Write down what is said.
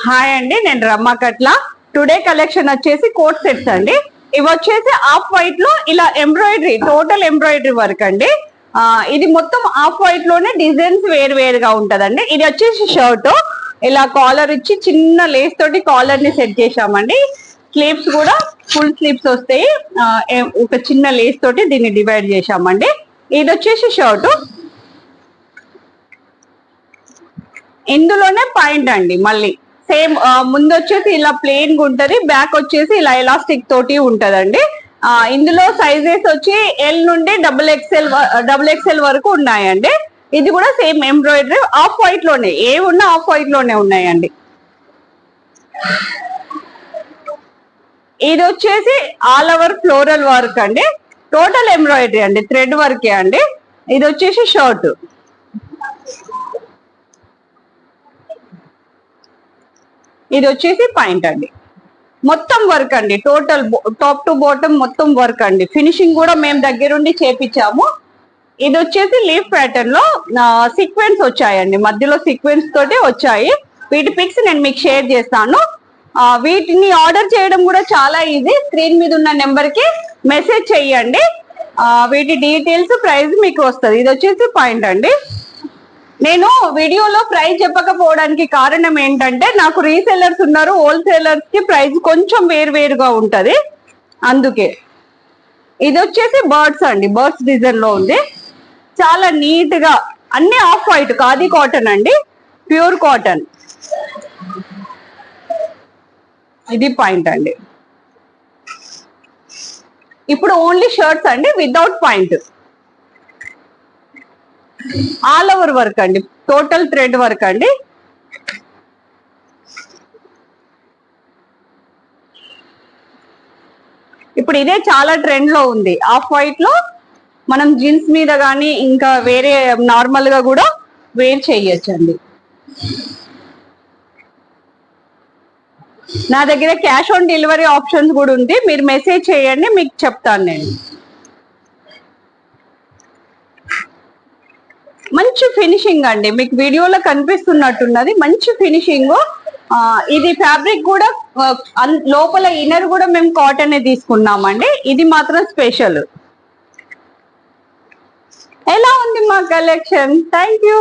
Hi అండి, నేను రమ్మకట్ల. Today collection వచ్చేసి కోట్ సెట్స్ అండి. ఇవి వచ్చేసి ఆఫ్ వైట్ లో ఇలా ఎంబ్రాయిడరీ, టోటల్ ఎంబ్రాయిడరీ వర్క్ అండి. ఇది మొత్తం ఆఫ్ వైట్ లోనే డిజైన్స్ వేరుగా ఉంటదండి. ఇది వచ్చేసి షర్ట్ ఇలా కాలర్ ఇచ్చి చిన్న లేస్ తోటి కాలర్ ని సెట్ చేశామండి. స్లీవ్స్ కూడా ఫుల్ స్లీవ్స్ వస్తాయి. ఒక చిన్న లేస్ తోటి దీన్ని డివైడ్ చేశామండి. ఇది వచ్చేసి షర్ట్, ఇందులోనే పాయింట్ అండి. మళ్ళీ సేమ్ ముందు వచ్చేసి ఇలా ప్లెయిన్ గా ఉంటది, బ్యాక్ వచ్చేసి ఇలా ఎలాస్టిక్ తోటి ఉంటదండి. ఇందులో సైజెస్ వచ్చి ఎల్ నుండి డబుల్ ఎక్స్ఎల్ వరకు ఉన్నాయండి. ఇది కూడా సేమ్ ఎంబ్రాయిడరీ ఆఫ్ వైట్ లోనే, ఏ ఉన్నా ఆఫ్ వైట్ లోనే ఉన్నాయండి. ఇది వచ్చేసి ఆల్ ఓవర్ ఫ్లోరల్ వర్క్ అండి, టోటల్ ఎంబ్రాయిడరీ అండి, థ్రెడ్ వర్కే అండి. ఇది వచ్చేసి షర్ట్, ఇది వచ్చేసి పాయింట్ అండి. మొత్తం వర్క్ అండి, టోటల్ టాప్ టు బాటమ్ మొత్తం వర్క్ అండి. ఫినిషింగ్ కూడా మేము దగ్గరుండి చేపించాము. ఇది వచ్చేసి లీఫ్ ప్యాటర్న్ లో సీక్వెన్స్ వచ్చాయండి, మధ్యలో సీక్వెన్స్ తోటి వచ్చాయి. వీటి పిక్స్ నేను మీకు షేర్ చేస్తాను. వీటిని ఆర్డర్ చేయడం కూడా చాలా ఈజీ. స్క్రీన్ మీద ఉన్న నెంబర్ కి మెసేజ్ చెయ్యండి, వీటి డీటెయిల్స్, ప్రైస్ మీకు వస్తుంది. ఇది వచ్చేసి పాయింట్ అండి. నేను వీడియోలో ప్రైస్ చెప్పకపోవడానికి కారణం ఏంటంటే నాకు రీసెల్లర్స్ ఉన్నారు, హోల్సేలర్స్ కి ప్రైస్ కొంచెం వేరుగా ఉంటది, అందుకే. ఇది వచ్చేసి బర్డ్స్ అండి, బర్డ్స్ డిజైన్ లో ఉంది. చాలా నీట్ గా అన్ని ఆఫ్ వైట్, ఖాదీ కాటన్ అండి, ప్యూర్ కాటన్. ఇది పాయింట్ అండి. ఇప్పుడు ఓన్లీ షర్ట్స్ అండి, without point, all over work అండి, టోటల్ థ్రెడ్ వర్క్ అండి. ఇప్పుడు ఇదే చాలా ట్రెండ్ లో ఉంది. ఆఫ్ వైట్ లో మనం జీన్స్ మీద కానీ ఇంకా వేరే నార్మల్ గా కూడా వేర్ చేయొచ్చండి. నా దగ్గర క్యాష్ ఆన్ డెలివరీ ఆప్షన్స్ కూడా ఉంది, మీరు మెసేజ్ చేయండి, మీకు చెప్తాను నేను. మంచి ఫినిషింగ్ అండి, మీకు వీడియోలో కనిపిస్తున్నట్టున్నది, మంచి ఫినిషింగ్. ఇది ఫ్యాబ్రిక్ కూడా లోపల ఇన్నర్ కూడా మేము కాటన్ తీసుకున్నామండి. ఇది మాత్రం స్పెషల్. ఎలా ఉంది మా కలెక్షన్? Thank you.